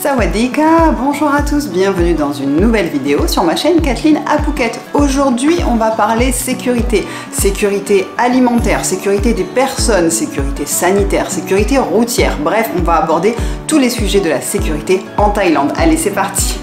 Sawadika, bonjour à tous, bienvenue dans une nouvelle vidéo sur ma chaîne Kathleen à Phuket. Aujourd'hui, on va parler sécurité. Sécurité alimentaire, sécurité des personnes, sécurité sanitaire, sécurité routière. Bref, on va aborder tous les sujets de la sécurité en Thaïlande. Allez, c'est parti!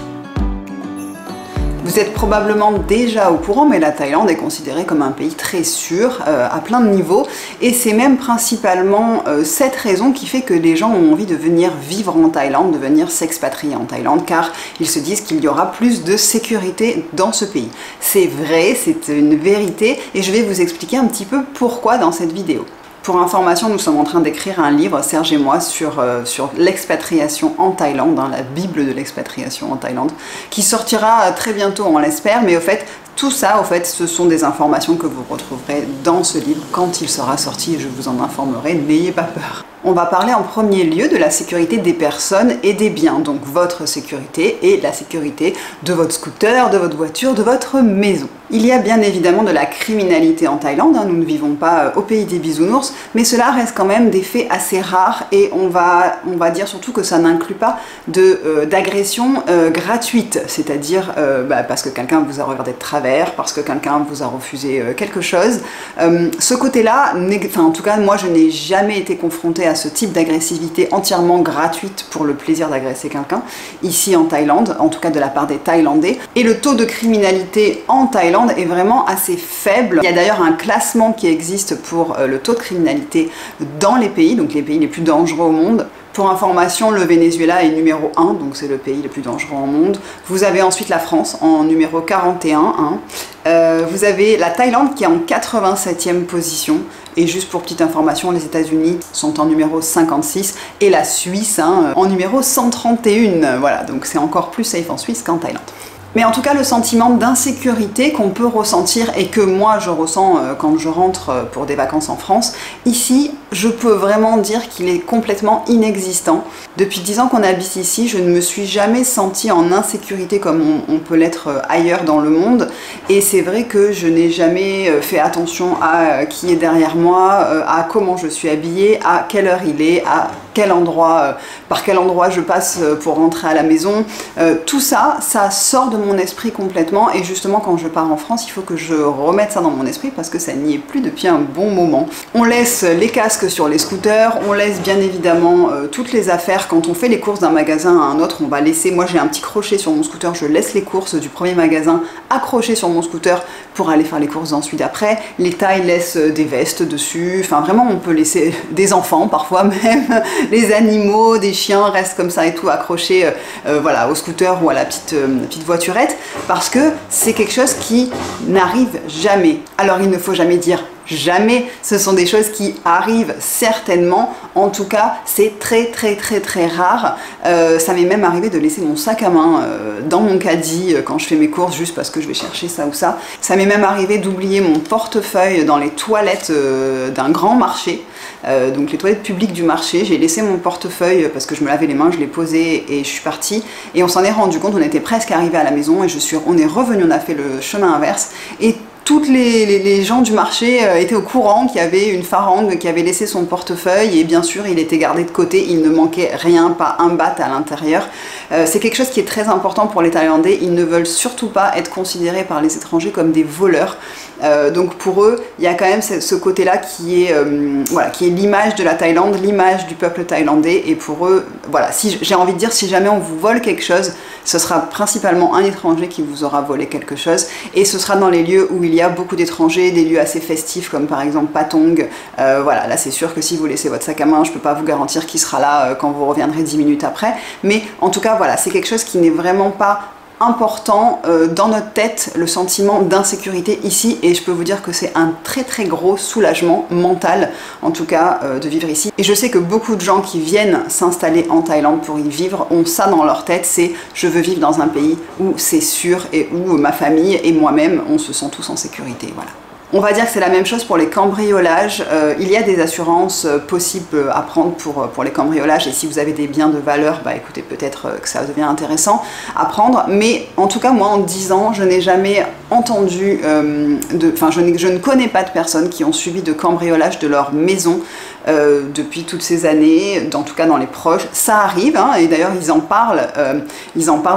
Vous êtes probablement déjà au courant, mais la Thaïlande est considérée comme un pays très sûr à plein de niveaux. Et c'est même principalement cette raison qui fait que les gens ont envie de venir vivre en Thaïlande, de venir s'expatrier en Thaïlande, car ils se disent qu'il y aura plus de sécurité dans ce pays. C'est vrai, c'est une vérité, et je vais vous expliquer un petit peu pourquoi dans cette vidéo. Pour information, nous sommes en train d'écrire un livre, Serge et moi, sur l'expatriation en Thaïlande, la Bible de l'expatriation en Thaïlande, qui sortira très bientôt, on l'espère, mais au fait, tout ça, ce sont des informations que vous retrouverez dans ce livre quand il sera sorti et je vous en informerai, n'ayez pas peur. On va parler en premier lieu de la sécurité des personnes et des biens, donc votre sécurité et la sécurité de votre scooter, de votre voiture, de votre maison. Il y a bien évidemment de la criminalité en Thaïlande, nous ne vivons pas au pays des bisounours, mais cela reste quand même des faits assez rares et on va dire surtout que ça n'inclut pas d'agression gratuite, c'est-à-dire parce que quelqu'un vous a regardé de travers, parce que quelqu'un vous a refusé quelque chose. Ce côté-là, en tout cas moi je n'ai jamais été confrontée à ce type d'agressivité entièrement gratuite pour le plaisir d'agresser quelqu'un, ici en Thaïlande, en tout cas de la part des Thaïlandais. Et le taux de criminalité en Thaïlande est vraiment assez faible. Il y a d'ailleurs un classement qui existe pour le taux de criminalité dans les pays, donc les pays les plus dangereux au monde. Pour information, le Venezuela est numéro 1, donc c'est le pays le plus dangereux au monde. Vous avez ensuite la France en numéro 41. Vous avez la Thaïlande qui est en 87e position. Et juste pour petite information, les États-Unis sont en numéro 56 et la Suisse en numéro 131. Voilà, donc c'est encore plus safe en Suisse qu'en Thaïlande. Mais en tout cas, le sentiment d'insécurité qu'on peut ressentir et que moi je ressens quand je rentre pour des vacances en France, ici, je peux vraiment dire qu'il est complètement inexistant. Depuis 10 ans qu'on habite ici, je ne me suis jamais sentie en insécurité comme on peut l'être ailleurs dans le monde. Et c'est vrai que je n'ai jamais fait attention à qui est derrière moi, à comment je suis habillée, à quelle heure il est, à quel endroit, par quel endroit je passe pour rentrer à la maison. Tout ça, ça sort de mon esprit complètement et justement quand je pars en France, il faut que je remette ça dans mon esprit parce que ça n'y est plus depuis un bon moment. On laisse les casques sur les scooters, on laisse bien évidemment toutes les affaires. Quand on fait les courses d'un magasin à un autre, on va laisser, moi j'ai un petit crochet sur mon scooter, je laisse les courses du premier magasin accrochées sur mon scooter pour aller faire les courses ensuite après. Les Thaïs laissent des vestes dessus, enfin vraiment on peut laisser des enfants parfois même, les animaux, des chiens restent comme ça et tout accrochés voilà, au scooter ou à la petite voiturette parce que c'est quelque chose qui n'arrive jamais. Alors il ne faut jamais dire jamais, ce sont des choses qui arrivent certainement, en tout cas c'est très rare. Ça m'est même arrivé de laisser mon sac à main dans mon caddie quand je fais mes courses juste parce que je vais chercher ça ou ça. Ça m'est même arrivé d'oublier mon portefeuille dans les toilettes d'un grand marché, donc les toilettes publiques du marché. J'ai laissé mon portefeuille parce que je me lavais les mains, je l'ai posé et je suis partie et on s'en est rendu compte, on était presque arrivé à la maison et on est revenu, on a fait le chemin inverse et toutes les gens du marché étaient au courant qu'il y avait une farangue qui avait laissé son portefeuille et bien sûr il était gardé de côté, il ne manquait rien, pas un baht à l'intérieur. C'est quelque chose qui est très important pour les Thaïlandais, ils ne veulent surtout pas être considérés par les étrangers comme des voleurs. Donc pour eux, il y a quand même ce côté-là qui est l'image de la Thaïlande, l'image du peuple thaïlandais et pour eux, voilà, j'ai envie de dire, si jamais on vous vole quelque chose, ce sera principalement un étranger qui vous aura volé quelque chose et ce sera dans les lieux où il y a beaucoup d'étrangers, des lieux assez festifs comme par exemple Patong. Voilà, là c'est sûr que si vous laissez votre sac à main, je peux pas vous garantir qu'il sera là quand vous reviendrez 10 minutes après, mais en tout cas voilà, c'est quelque chose qui n'est vraiment pas important dans notre tête, le sentiment d'insécurité ici, et je peux vous dire que c'est un très gros soulagement mental en tout cas de vivre ici. Et je sais que beaucoup de gens qui viennent s'installer en Thaïlande pour y vivre ont ça dans leur tête, c'est je veux vivre dans un pays où c'est sûr et où ma famille et moi-même on se sent tous en sécurité, voilà. On va dire que c'est la même chose pour les cambriolages. Il y a des assurances possibles à prendre pour les cambriolages et si vous avez des biens de valeur, bah écoutez, peut-être que ça devient intéressant à prendre. Mais en tout cas, moi en 10 ans, je n'ai jamais entendu, je ne connais pas de personnes qui ont subi de cambriolage de leur maison depuis toutes ces années, en tout cas dans les proches. Ça arrive, hein, et d'ailleurs ils en parlent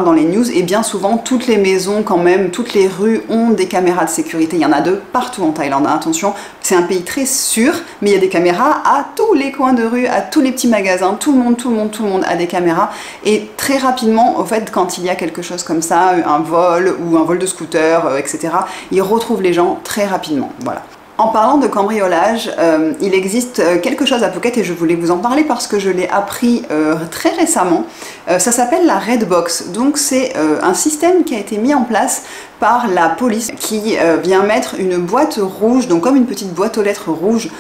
dans les news, et bien souvent toutes les maisons quand même, toutes les rues ont des caméras de sécurité. Il y en a de partout en Thaïlande, hein. Attention, c'est un pays très sûr, mais il y a des caméras à tous les coins de rue, à tous les petits magasins, tout le monde a des caméras, et très rapidement, au fait, quand il y a quelque chose comme ça, un vol ou un vol de scooter, etc., ils retrouvent les gens très rapidement, voilà. En parlant de cambriolage, il existe quelque chose à Phuket et je voulais vous en parler parce que je l'ai appris très récemment. Ça s'appelle la Red Box. Donc c'est un système qui a été mis en place par la police qui vient mettre une boîte rouge, donc comme une petite boîte aux lettres rouge,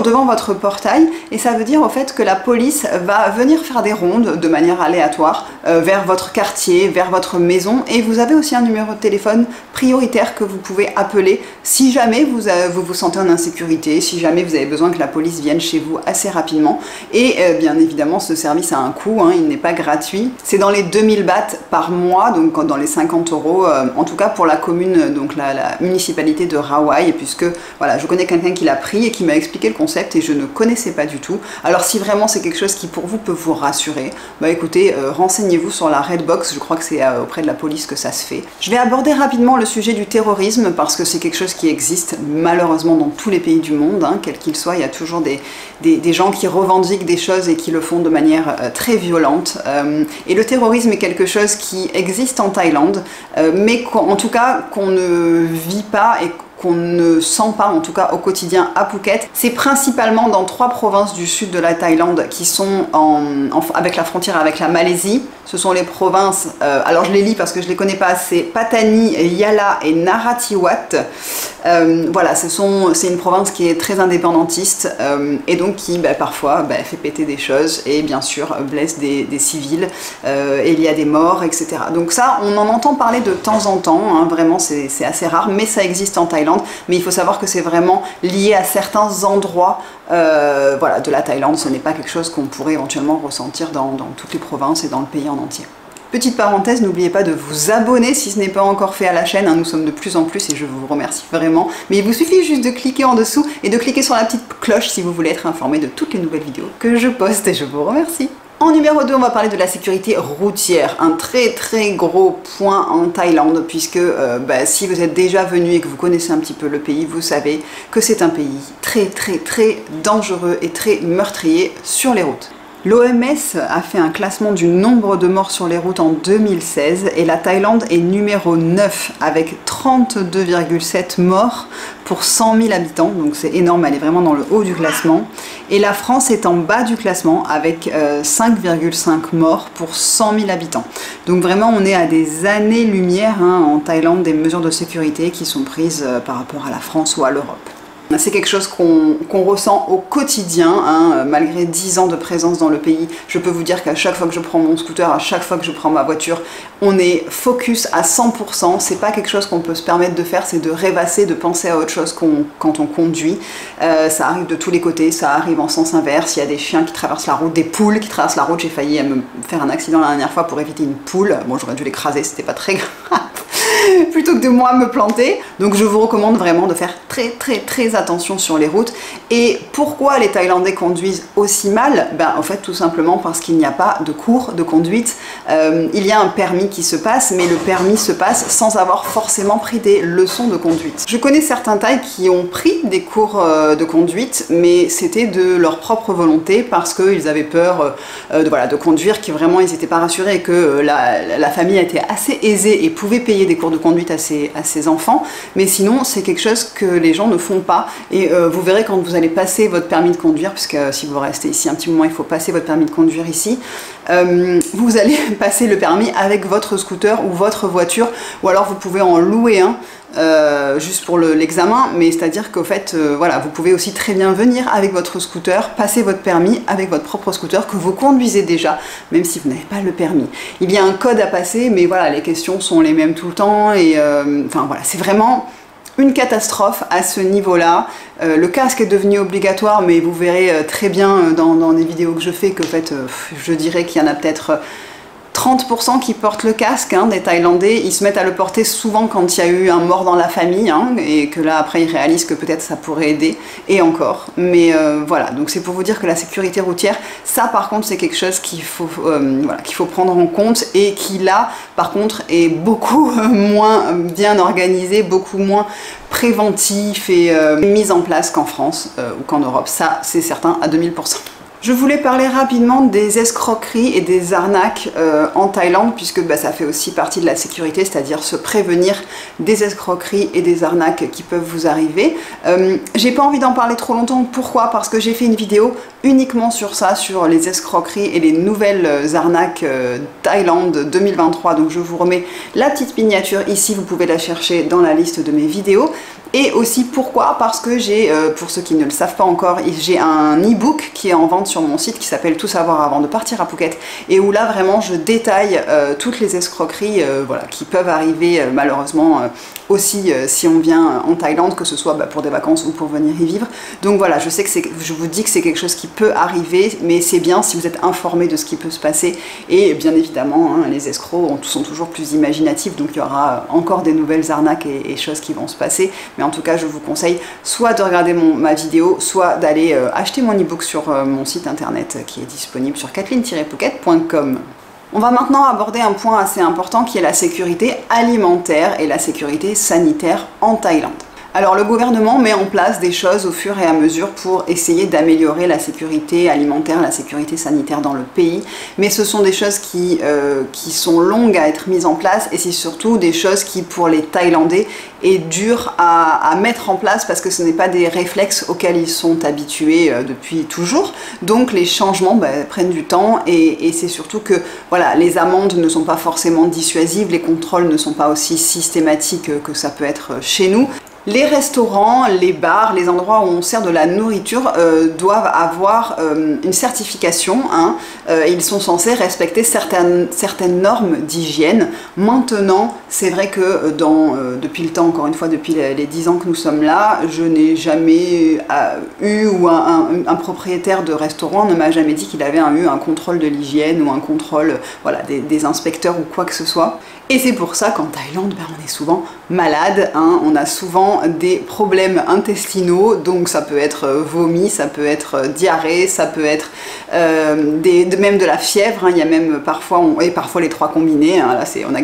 devant votre portail, et ça veut dire au fait que la police va venir faire des rondes de manière aléatoire vers votre quartier, vers votre maison, et vous avez aussi un numéro de téléphone prioritaire que vous pouvez appeler si jamais vous vous sentez en insécurité, si jamais vous avez besoin que la police vienne chez vous assez rapidement. Et bien évidemment ce service a un coût, hein, il n'est pas gratuit, c'est dans les 2000 bahts par mois, donc dans les 50 €, en tout cas pour la commune, donc la municipalité de Rawai, puisque voilà, je connais quelqu'un qui l'a pris et qui m'a expliqué le concept et je ne connaissais pas du tout. Alors si vraiment c'est quelque chose qui pour vous peut vous rassurer, bah écoutez, renseignez-vous sur la Red Box, je crois que c'est auprès de la police que ça se fait. Je vais aborder rapidement le sujet du terrorisme parce que c'est quelque chose qui existe malheureusement dans tous les pays du monde, hein, quel qu'il soit, il y a toujours des gens qui revendiquent des choses et qui le font de manière très violente. Et le terrorisme est quelque chose qui existe en Thaïlande, mais en tout cas qu'on ne vit pas et qu'on ne sent pas en tout cas au quotidien à Phuket. C'est principalement dans 3 provinces du sud de la Thaïlande qui sont avec la frontière avec la Malaisie. Ce sont les provinces, alors je les lis parce que je les connais pas, c'est Patani, Yala et Narathiwat. Voilà, c'est une province qui est très indépendantiste et donc qui parfois fait péter des choses et bien sûr blesse des civils, et il y a des morts, etc. Donc ça, on en entend parler de temps en temps, hein, vraiment c'est assez rare, mais ça existe en Thaïlande. Mais il faut savoir que c'est vraiment lié à certains endroits voilà, de la Thaïlande. Ce n'est pas quelque chose qu'on pourrait éventuellement ressentir dans toutes les provinces et dans le pays en entier. Petite parenthèse, n'oubliez pas de vous abonner si ce n'est pas encore fait à la chaîne, hein, nous sommes de plus en plus et je vous remercie vraiment. Mais il vous suffit juste de cliquer en dessous et de cliquer sur la petite cloche si vous voulez être informé de toutes les nouvelles vidéos que je poste et je vous remercie. En numéro 2, on va parler de la sécurité routière, un très gros point en Thaïlande, puisque si vous êtes déjà venu et que vous connaissez un petit peu le pays, vous savez que c'est un pays très dangereux et très meurtrier sur les routes. L'OMS a fait un classement du nombre de morts sur les routes en 2016 et la Thaïlande est numéro 9 avec 32,7 morts pour 100 000 habitants, donc c'est énorme, elle est vraiment dans le haut du classement. Et la France est en bas du classement avec 5,5 morts pour 100 000 habitants. Donc vraiment on est à des années-lumière, hein, en Thaïlande, des mesures de sécurité qui sont prises par rapport à la France ou à l'Europe. C'est quelque chose qu'on ressent au quotidien, hein, malgré 10 ans de présence dans le pays. Je peux vous dire qu'à chaque fois que je prends mon scooter, à chaque fois que je prends ma voiture, on est focus à 100%. C'est pas quelque chose qu'on peut se permettre de faire, c'est de rêvasser, de penser à autre chose quand on conduit. Ça arrive de tous les côtés, ça arrive en sens inverse. Il y a des chiens qui traversent la route, des poules qui traversent la route. J'ai failli me faire un accident la dernière fois pour éviter une poule. Bon, j'aurais dû l'écraser, c'était pas très grave. Plutôt que de moi me planter. Donc je vous recommande vraiment de faire très attention sur les routes. Et pourquoi les Thaïlandais conduisent aussi mal? En fait tout simplement parce qu'il n'y a pas de cours de conduite. Il y a un permis qui se passe, mais le permis se passe sans avoir forcément pris des leçons de conduite. Je connais certains Thaïs qui ont pris des cours de conduite, mais c'était de leur propre volonté parce qu'ils avaient peur de conduire, qui vraiment ils n'étaient pas rassurés et que la famille était assez aisée et pouvait payer des cours de conduite à ses enfants, mais sinon c'est quelque chose que les gens ne font pas et vous verrez quand vous allez passer votre permis de conduire, puisque si vous restez ici un petit moment il faut passer votre permis de conduire ici, vous allez passer le permis avec votre scooter ou votre voiture, ou alors vous pouvez en louer un juste pour l'examen, mais c'est à dire qu'au fait voilà, vous pouvez aussi très bien venir avec votre scooter, passer votre permis avec votre propre scooter que vous conduisez déjà, même si vous n'avez pas le permis. Il y a un code à passer, mais voilà, les questions sont les mêmes tout le temps et enfin voilà, c'est vraiment une catastrophe à ce niveau-là. Le casque est devenu obligatoire, mais vous verrez très bien dans les vidéos que je fais qu'en fait je dirais qu'il y en a peut-être 30% qui portent le casque, hein, des Thaïlandais, ils se mettent à le porter souvent quand il y a eu un mort dans la famille, hein, et que là après ils réalisent que peut-être ça pourrait aider, et encore. Mais voilà, donc c'est pour vous dire que la sécurité routière, ça par contre c'est quelque chose qu'il faut, voilà, qu'il faut prendre en compte, et qui là par contre est beaucoup moins bien organisé, beaucoup moins préventif et mis en place qu'en France ou qu'en Europe, ça c'est certain à 2000%. Je voulais parler rapidement des escroqueries et des arnaques en Thaïlande, puisque bah, ça fait aussi partie de la sécurité, c'est-à-dire se prévenir des escroqueries et des arnaques qui peuvent vous arriver. J'ai pas envie d'en parler trop longtemps, pourquoi? Parce que j'ai fait une vidéo uniquement sur ça, sur les escroqueries et les nouvelles arnaques Thaïlande 2023, donc je vous remets la petite miniature ici, vous pouvez la chercher dans la liste de mes vidéos. Et aussi pourquoi? Parce que j'ai, pour ceux qui ne le savent pas encore, j'ai un e-book qui est en vente sur mon site qui s'appelle Tout savoir avant de partir à Phuket, et où là vraiment je détaille toutes les escroqueries voilà, qui peuvent arriver malheureusement aussi si on vient en Thaïlande, que ce soit bah, pour des vacances ou pour venir y vivre. Donc voilà, je sais que je vous dis que c'est quelque chose qui peut arriver, mais c'est bien si vous êtes informé de ce qui peut se passer. Et bien évidemment, hein, les escrocs sont toujours plus imaginatifs, donc il y aura encore des nouvelles arnaques et choses qui vont se passer. Mais en tout cas, je vous conseille soit de regarder ma vidéo, soit d'aller acheter mon e-book sur mon site internet qui est disponible sur kathleen-phuket.com. On va maintenant aborder un point assez important qui est la sécurité alimentaire et la sécurité sanitaire en Thaïlande. Alors le gouvernement met en place des choses au fur et à mesure pour essayer d'améliorer la sécurité alimentaire, la sécurité sanitaire dans le pays, mais ce sont des choses qui sont longues à être mises en place, et c'est surtout des choses qui pour les Thaïlandais est dur à mettre en place parce que ce n'est pas des réflexes auxquels ils sont habitués depuis toujours. Donc les changements prennent du temps, et c'est surtout que voilà, les amendes ne sont pas forcément dissuasives, les contrôles ne sont pas aussi systématiques que ça peut être chez nous. Les restaurants, les bars, les endroits où on sert de la nourriture doivent avoir une certification, hein, ils sont censés respecter certaines normes d'hygiène. Maintenant, c'est vrai que depuis le temps, encore une fois, depuis les 10 ans que nous sommes là, je n'ai jamais eu, ou un propriétaire de restaurant ne m'a jamais dit qu'il avait eu un contrôle de l'hygiène ou un contrôle voilà, des inspecteurs ou quoi que ce soit. Et c'est pour ça qu'en Thaïlande, on est souvent malade, hein, on a souvent des problèmes intestinaux, donc ça peut être vomi, ça peut être diarrhée, ça peut être même de la fièvre, hein, il y a même parfois, parfois les trois combinés, hein, là on a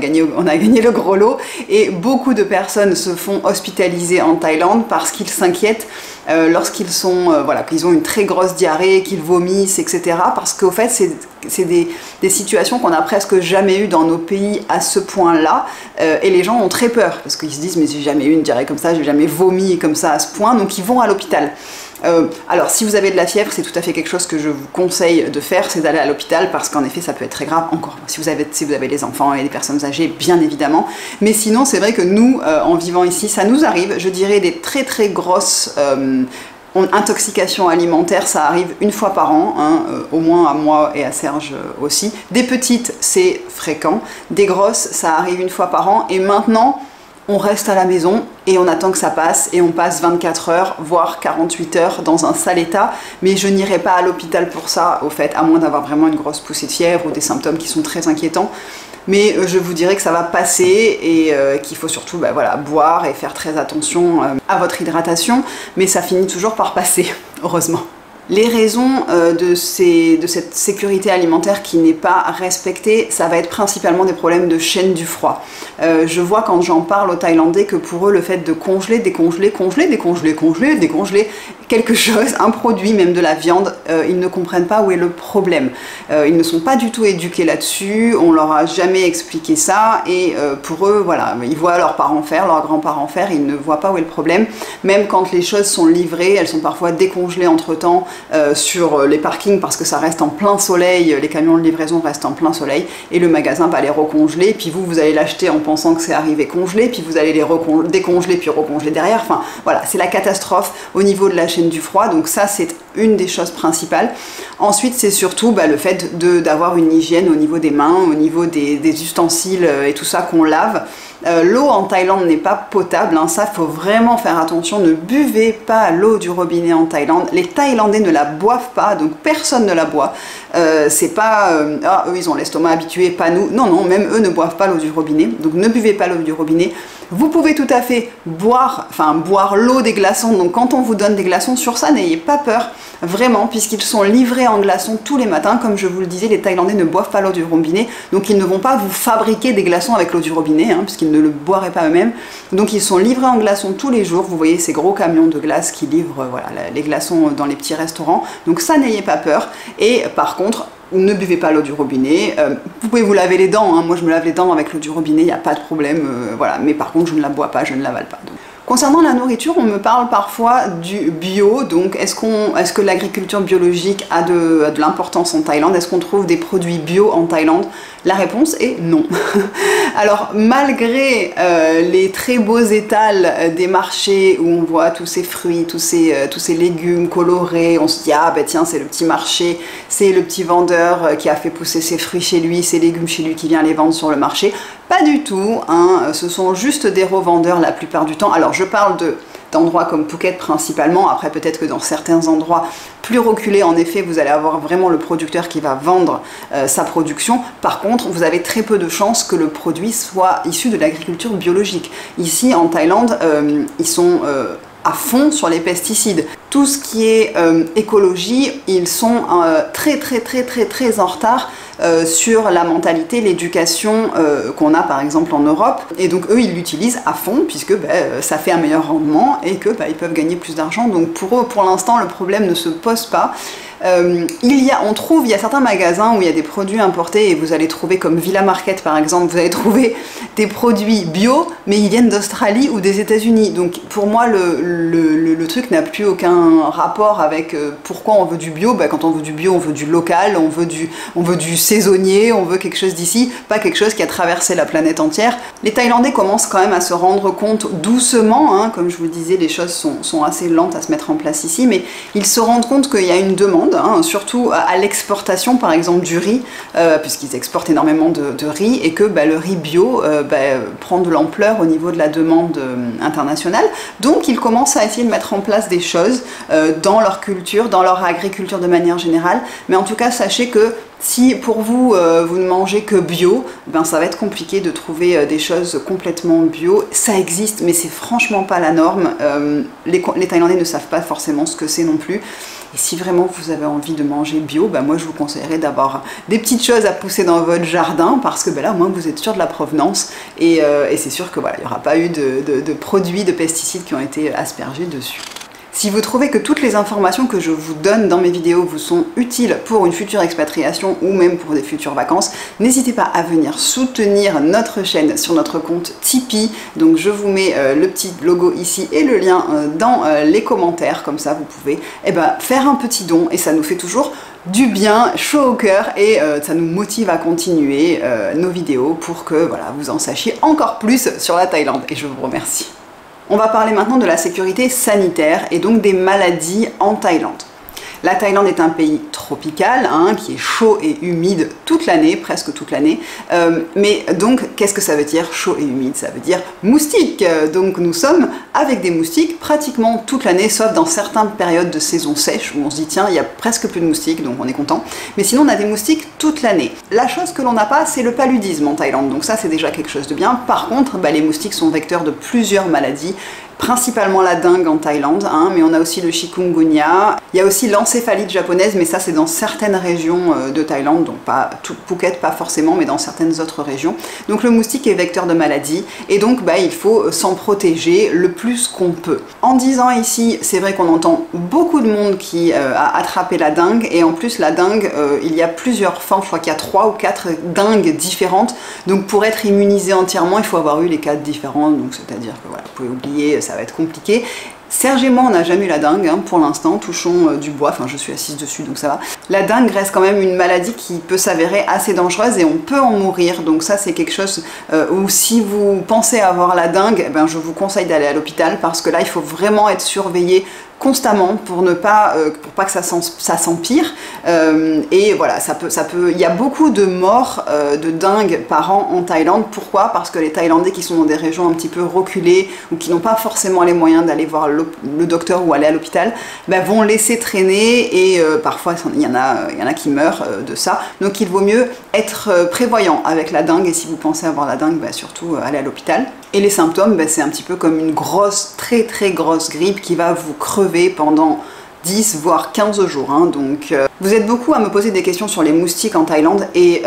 gagné le gros lot, et beaucoup de personnes se font hospitaliser en Thaïlande parce qu'ils s'inquiètent lorsqu'ils voilà, qu'ils ont une très grosse diarrhée, qu'ils vomissent, etc. Parce qu'au fait, c'est des situations qu'on n'a presque jamais eues dans nos pays à ce point-là, et les gens ont très peur, parce qu'ils se disent mais j'ai jamais eu une diarrhée comme ça, j'ai jamais vomi comme ça à ce point, donc ils vont à l'hôpital. Alors si vous avez de la fièvre, c'est tout à fait quelque chose que je vous conseille de faire, c'est d'aller à l'hôpital, parce qu'en effet ça peut être très grave, encore si vous avez des enfants et des personnes âgées, bien évidemment. Mais sinon c'est vrai que nous, en vivant ici, ça nous arrive, je dirais des très très grosses intoxications alimentaires, ça arrive une fois par an, hein, au moins à moi et à Serge aussi. Des petites, c'est fréquent, des grosses, ça arrive une fois par an, et maintenant on reste à la maison et on attend que ça passe, et on passe 24 heures, voire 48 heures dans un sale état, mais je n'irai pas à l'hôpital pour ça, au fait, à moins d'avoir vraiment une grosse poussée de fièvre ou des symptômes qui sont très inquiétants. Mais je vous dirais que ça va passer, et qu'il faut surtout voilà, boire et faire très attention à votre hydratation, mais ça finit toujours par passer, heureusement. Les raisons de cette sécurité alimentaire qui n'est pas respectée, ça va être principalement des problèmes de chaîne du froid. Je vois quand j'en parle aux Thaïlandais que pour eux, le fait de congeler, décongeler, congeler, décongeler, congeler, décongeler quelque chose, un produit, même de la viande, ils ne comprennent pas où est le problème. Ils ne sont pas du tout éduqués là-dessus, on leur a jamais expliqué ça, et pour eux, voilà, ils voient leurs parents faire, leurs grands-parents faire, ils ne voient pas où est le problème. Même quand les choses sont livrées, elles sont parfois décongelées entre-temps, sur les parkings, parce que ça reste en plein soleil, les camions de livraison restent en plein soleil, et le magasin va les recongeler, puis vous allez l'acheter en pensant que c'est arrivé congelé, puis vous allez les décongeler puis recongeler derrière. Enfin voilà, c'est la catastrophe au niveau de la chaîne du froid, donc ça c'est une des choses principales. Ensuite c'est surtout le fait d'avoir une hygiène au niveau des mains, au niveau des ustensiles et tout ça qu'on lave. L'eau en Thaïlande n'est pas potable, hein, ça faut vraiment faire attention, ne buvez pas l'eau du robinet en Thaïlande. Les Thaïlandais ne la boivent pas, donc personne ne la boit. C'est pas ah, eux ils ont l'estomac habitué, pas nous. Non, non, même eux ne boivent pas l'eau du robinet, donc ne buvez pas l'eau du robinet. Vous pouvez tout à fait boire l'eau des glaçons, donc quand on vous donne des glaçons, sur ça n'ayez pas peur, vraiment, puisqu'ils sont livrés en glaçons tous les matins. Comme je vous le disais, les Thaïlandais ne boivent pas l'eau du robinet, donc ils ne vont pas vous fabriquer des glaçons avec l'eau du robinet, hein, puisqu'ils ne le boiraient pas eux-mêmes. Donc ils sont livrés en glaçons tous les jours. Vous voyez ces gros camions de glace qui livrent voilà, les glaçons dans les petits restaurants, donc ça n'ayez pas peur. Et par contre, ne buvez pas l'eau du robinet. Vous pouvez vous laver les dents, hein. Moi je me lave les dents avec l'eau du robinet, il n'y a pas de problème, voilà. Mais par contre je ne la bois pas, je ne l'avale pas. Donc. Concernant la nourriture, on me parle parfois du bio, donc est-ce que l'agriculture biologique a de l'importance en Thaïlande? Est-ce qu'on trouve des produits bio en Thaïlande? La réponse est non. Alors malgré les très beaux étals des marchés où on voit tous ces fruits, tous ces légumes colorés, on se dit ah ben tiens c'est le petit marché, c'est le petit vendeur qui a fait pousser ses fruits chez lui, ses légumes chez lui qui vient les vendre sur le marché. Pas du tout, hein, ce sont juste des revendeurs la plupart du temps. Alors je parle d'endroits comme Phuket principalement, après peut-être que dans certains endroits plus reculés, en effet, vous allez avoir vraiment le producteur qui va vendre sa production. Par contre, vous avez très peu de chances que le produit soit issu de l'agriculture biologique. Ici, en Thaïlande, ils sont à fond sur les pesticides. Tout ce qui est écologie, ils sont très en retard sur la mentalité, l'éducation qu'on a par exemple en Europe. Et donc eux, ils l'utilisent à fond puisque ça fait un meilleur rendement et que ils peuvent gagner plus d'argent. Donc pour eux, pour l'instant, le problème ne se pose pas. Il y a certains magasins où il y a des produits importés et vous allez trouver, comme Villa Market par exemple, vous allez trouver des produits bio mais ils viennent d'Australie ou des États-Unis. Donc pour moi le truc n'a plus aucun rapport avec pourquoi on veut du bio. Quand on veut du bio, on veut du local, on veut du saisonnier, on veut quelque chose d'ici, pas quelque chose qui a traversé la planète entière. Les Thaïlandais commencent quand même à se rendre compte doucement, hein, comme je vous le disais, les choses sont assez lentes à se mettre en place ici, mais ils se rendent compte qu'il y a une demande, hein, surtout à l'exportation par exemple du riz, puisqu'ils exportent énormément de riz, et que le riz bio prend de l'ampleur au niveau de la demande internationale. Donc ils commencent à essayer de mettre en place des choses dans leur culture, dans leur agriculture de manière générale, mais en tout cas sachez que si pour vous, vous ne mangez que bio, ça va être compliqué de trouver des choses complètement bio. Ça existe, mais c'est franchement pas la norme. Les Thaïlandais ne savent pas forcément ce que c'est non plus. Et si vraiment vous avez envie de manger bio, moi je vous conseillerais d'avoir des petites choses à pousser dans votre jardin, parce que là au moins vous êtes sûr de la provenance et c'est sûr que voilà, il n'y aura pas eu de produits, de pesticides qui ont été aspergés dessus. Si vous trouvez que toutes les informations que je vous donne dans mes vidéos vous sont utiles pour une future expatriation ou même pour des futures vacances, n'hésitez pas à venir soutenir notre chaîne sur notre compte Tipeee. Donc je vous mets le petit logo ici et le lien dans les commentaires, comme ça vous pouvez faire un petit don et ça nous fait toujours du bien, chaud au cœur, et ça nous motive à continuer nos vidéos pour que voilà, vous en sachiez encore plus sur la Thaïlande, et je vous remercie. On va parler maintenant de la sécurité sanitaire et donc des maladies en Thaïlande. La Thaïlande est un pays tropical, hein, qui est chaud et humide toute l'année, presque toute l'année. Mais donc, qu'est-ce que ça veut dire chaud et humide? Ça veut dire moustiques. Donc nous sommes avec des moustiques pratiquement toute l'année, sauf dans certaines périodes de saison sèche où on se dit tiens, il y a presque plus de moustiques, donc on est content. Mais sinon, on a des moustiques toute l'année. La chose que l'on n'a pas, c'est le paludisme en Thaïlande. Donc ça, c'est déjà quelque chose de bien. Par contre, les moustiques sont vecteurs de plusieurs maladies, principalement la dengue en Thaïlande, hein, mais on a aussi le chikungunya. Il y a aussi l'encéphalite japonaise, mais ça c'est dans certaines régions de Thaïlande, donc pas tout Phuket, pas forcément, mais dans certaines autres régions. Donc le moustique est vecteur de maladie, et donc il faut s'en protéger le plus qu'on peut. En 10 ans ici, c'est vrai qu'on entend beaucoup de monde qui a attrapé la dengue, et en plus la dengue, il y a plusieurs formes, je crois qu'il y a 3 ou 4 dengues différentes, donc pour être immunisé entièrement, il faut avoir eu les 4 différentes, donc c'est-à-dire que voilà, vous pouvez oublier, ça va être compliqué. Serge et moi, on n'a jamais eu la dengue, hein, pour l'instant, touchons du bois, enfin je suis assise dessus donc ça va. La dengue reste quand même une maladie qui peut s'avérer assez dangereuse et on peut en mourir, donc ça c'est quelque chose où si vous pensez avoir la dengue, je vous conseille d'aller à l'hôpital parce que là il faut vraiment être surveillé constamment pour ne pas, pour pas que ça s'empire. Et voilà, il y a beaucoup de morts de dingues par an en Thaïlande. Pourquoi? Parce que les Thaïlandais qui sont dans des régions un petit peu reculées ou qui n'ont pas forcément les moyens d'aller voir le docteur ou aller à l'hôpital, ben, vont laisser traîner et parfois il y en a qui meurent de ça. Donc il vaut mieux être prévoyant avec la dengue, et si vous pensez avoir la dengue, ben, surtout aller à l'hôpital. Et les symptômes, ben, c'est un petit peu comme une grosse, très très grosse grippe qui va vous crever pendant 10 voire 15 jours. Hein. Donc vous êtes beaucoup à me poser des questions sur les moustiques en Thaïlande et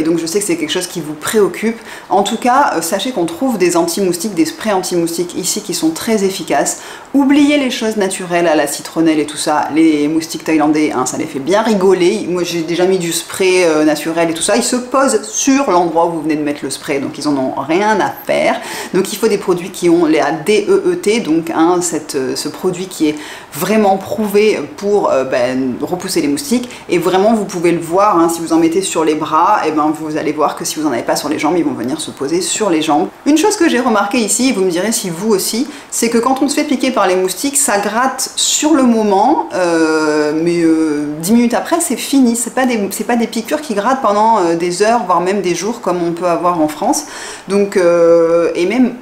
donc je sais que c'est quelque chose qui vous préoccupe. En tout cas, sachez qu'on trouve des anti-moustiques, des sprays anti-moustiques ici qui sont très efficaces. Oubliez les choses naturelles à la citronnelle et tout ça. Les moustiques thaïlandais, hein, ça les fait bien rigoler. Moi j'ai déjà mis du spray naturel et tout ça. Ils se posent sur l'endroit où vous venez de mettre le spray, donc ils en ont rien à faire. Donc il faut des produits qui ont les DEET, donc hein, ce produit qui est vraiment prouvé pour repousser les moustiques. Et vraiment vous pouvez le voir, hein, si vous en mettez sur les bras, et ben vous allez voir que si vous n'en avez pas sur les jambes, ils vont venir se poser sur les jambes. Une chose que j'ai remarqué ici, et vous me direz si vous aussi, c'est que quand on se fait piquer par les moustiques, ça gratte sur le moment, mais 10 minutes après c'est fini. C'est pas des piqûres qui grattent pendant des heures, voire même des jours comme on peut avoir en France. Donc, et même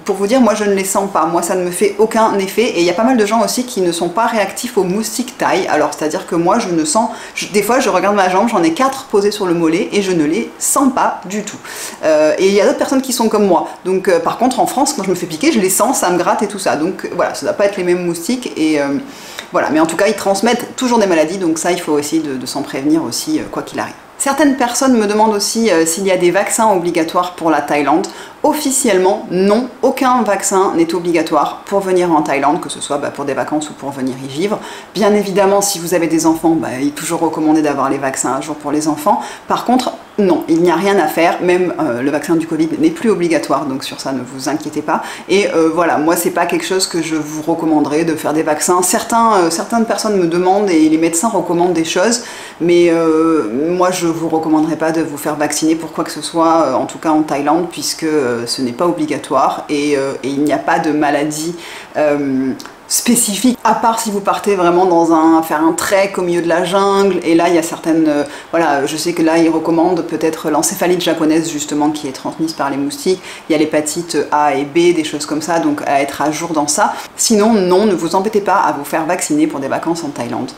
pour vous dire, moi je ne les sens pas, moi ça ne me fait aucun effet, et il y a pas mal de gens aussi qui ne sont pas réactifs aux moustiques thaï. Alors c'est à dire que moi je ne sens, des fois je regarde ma jambe, j'en ai 4 posées sur le mollet et je ne les sens pas du tout. Et il y a d'autres personnes qui sont comme moi, donc par contre en France quand je me fais piquer je les sens, ça me gratte et tout ça, donc voilà, ça ne doit pas être les mêmes moustiques, et voilà, mais en tout cas ils transmettent toujours des maladies, donc ça il faut essayer de s'en prévenir aussi quoi qu'il arrive. Certaines personnes me demandent aussi s'il y a des vaccins obligatoires pour la Thaïlande. Officiellement, non, aucun vaccin n'est obligatoire pour venir en Thaïlande, que ce soit pour des vacances ou pour venir y vivre. Bien évidemment, si vous avez des enfants, il est toujours recommandé d'avoir les vaccins à jour pour les enfants. Par contre, non, il n'y a rien à faire, même le vaccin du Covid n'est plus obligatoire, donc sur ça ne vous inquiétez pas. Et voilà, moi c'est pas quelque chose que je vous recommanderais de faire des vaccins. Certaines personnes me demandent et les médecins recommandent des choses, mais moi je vous recommanderais pas de vous faire vacciner pour quoi que ce soit, en tout cas en Thaïlande, puisque ce n'est pas obligatoire et il n'y a pas de maladie spécifique, à part si vous partez vraiment faire un trek au milieu de la jungle, et là il y a certaines, voilà, je sais que là ils recommandent peut-être l'encéphalite japonaise justement qui est transmise par les moustiques, il y a l'hépatite A et B, des choses comme ça, donc à être à jour dans ça. Sinon non, ne vous embêtez pas à vous faire vacciner pour des vacances en Thaïlande.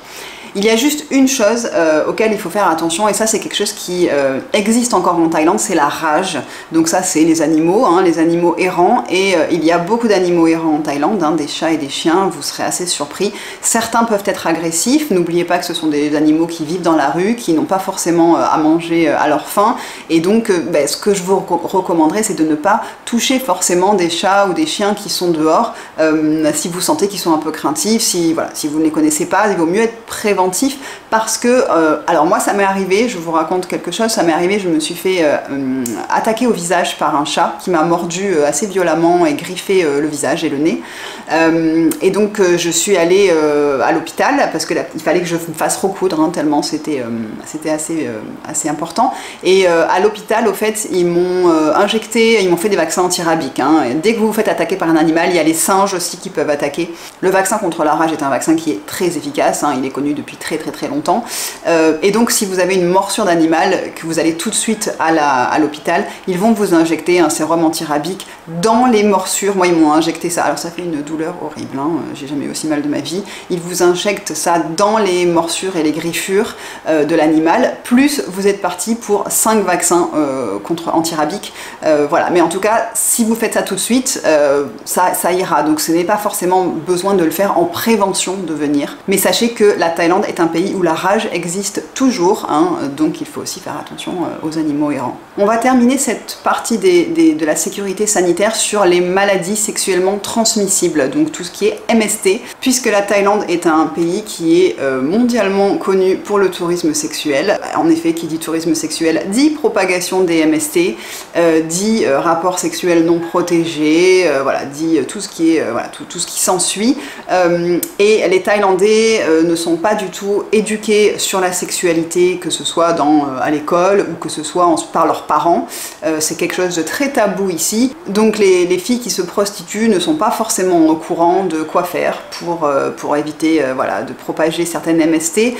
Il y a juste une chose auquel il faut faire attention, et ça c'est quelque chose qui existe encore en Thaïlande, c'est la rage. Donc ça c'est les animaux, hein, les animaux errants, et il y a beaucoup d'animaux errants en Thaïlande, hein, des chats et des chiens, vous serez assez surpris. Certains peuvent être agressifs, n'oubliez pas que ce sont des animaux qui vivent dans la rue, qui n'ont pas forcément à manger à leur faim, et donc ce que je vous recommanderais c'est de ne pas toucher forcément des chats ou des chiens qui sont dehors, si vous sentez qu'ils sont un peu craintifs, si vous ne les connaissez pas, il vaut mieux être préventif, parce que, alors moi ça m'est arrivé, je vous raconte quelque chose, ça m'est arrivé, je me suis fait attaquer au visage par un chat qui m'a mordu assez violemment et griffé le visage et le nez, et donc je suis allée à l'hôpital parce qu'il fallait que je me fasse recoudre, hein, tellement c'était assez important, et à l'hôpital au fait ils m'ont injecté, ils m'ont fait des vaccins antirabiques, hein. Dès que vous vous faites attaquer par un animal, il y a les singes aussi qui peuvent attaquer. Le vaccin contre la rage est un vaccin qui est très efficace, hein, il est connu depuis très longtemps, et donc si vous avez une morsure d'animal, que vous allez tout de suite à l'hôpital, ils vont vous injecter un sérum antirabique dans les morsures. Moi ils m'ont injecté ça, alors ça fait une douleur horrible, hein, j'ai jamais eu aussi mal de ma vie. Ils vous injectent ça dans les morsures et les griffures de l'animal, plus vous êtes parti pour 5 vaccins contre antirabiques, voilà. Mais en tout cas si vous faites ça tout de suite, ça ira, donc ce n'est pas forcément besoin de le faire en prévention de venir, mais sachez que la Thaïlande est un pays où la rage existe toujours, hein, donc il faut aussi faire attention aux animaux errants. On va terminer cette partie de la sécurité sanitaire sur les maladies sexuellement transmissibles, donc tout ce qui est MST, puisque la Thaïlande est un pays qui est mondialement connu pour le tourisme sexuel. En effet, qui dit tourisme sexuel dit propagation des MST, dit rapports sexuels non protégés, voilà, dit tout ce qui est, voilà, tout ce qui s'ensuit, et les Thaïlandais ne sont pas du tout éduqués sur la sexualité, que ce soit à l'école ou que ce soit par leurs leurs parents. C'est quelque chose de très tabou ici. Donc les filles qui se prostituent ne sont pas forcément au courant de quoi faire pour éviter voilà, de propager certaines MST.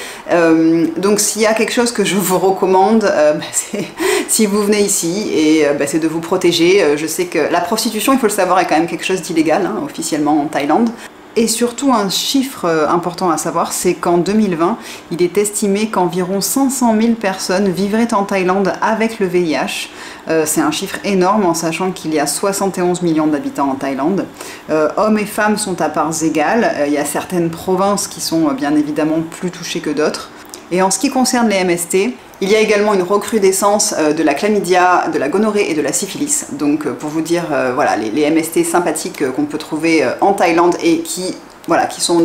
Donc s'il y a quelque chose que je vous recommande, c'est si vous venez ici, et c'est de vous protéger. Je sais que la prostitution, il faut le savoir, est quand même quelque chose d'illégal, hein, officiellement en Thaïlande. Et surtout, un chiffre important à savoir, c'est qu'en 2020, il est estimé qu'environ 500 000 personnes vivraient en Thaïlande avec le VIH. C'est un chiffre énorme en sachant qu'il y a 71 millions d'habitants en Thaïlande. Hommes et femmes sont à parts égales. Il y a certaines provinces qui sont bien évidemment plus touchées que d'autres. Et en ce qui concerne les MST, il y a également une recrudescence de la chlamydia, de la gonorrhée et de la syphilis. Donc pour vous dire, voilà, les MST sympathiques qu'on peut trouver en Thaïlande et qui sont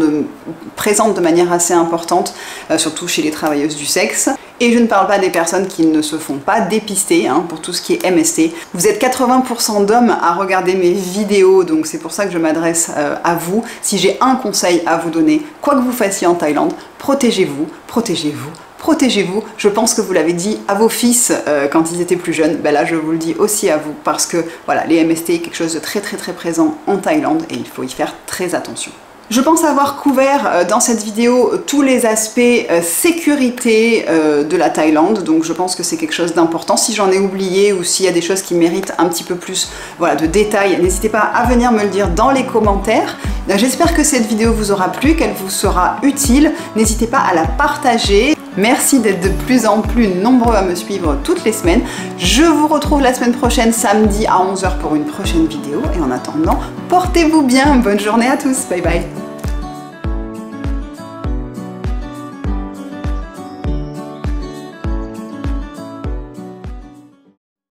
présentes de manière assez importante, surtout chez les travailleuses du sexe. Et je ne parle pas des personnes qui ne se font pas dépister hein, pour tout ce qui est MST. Vous êtes 80% d'hommes à regarder mes vidéos, donc c'est pour ça que je m'adresse à vous. Si j'ai un conseil à vous donner, quoi que vous fassiez en Thaïlande, protégez-vous, protégez-vous, protégez-vous. Je pense que vous l'avez dit à vos fils quand ils étaient plus jeunes. Ben là, je vous le dis aussi à vous parce que voilà, les MST est quelque chose de très présent en Thaïlande et il faut y faire très attention. Je pense avoir couvert dans cette vidéo tous les aspects sécurité de la Thaïlande, donc je pense que c'est quelque chose d'important. Si j'en ai oublié ou s'il y a des choses qui méritent un petit peu plus voilà, de détails, n'hésitez pas à venir me le dire dans les commentaires. J'espère que cette vidéo vous aura plu, qu'elle vous sera utile. N'hésitez pas à la partager. Merci d'être de plus en plus nombreux à me suivre toutes les semaines. Je vous retrouve la semaine prochaine, samedi à 11 h pour une prochaine vidéo. Et en attendant, portez-vous bien. Bonne journée à tous. Bye bye.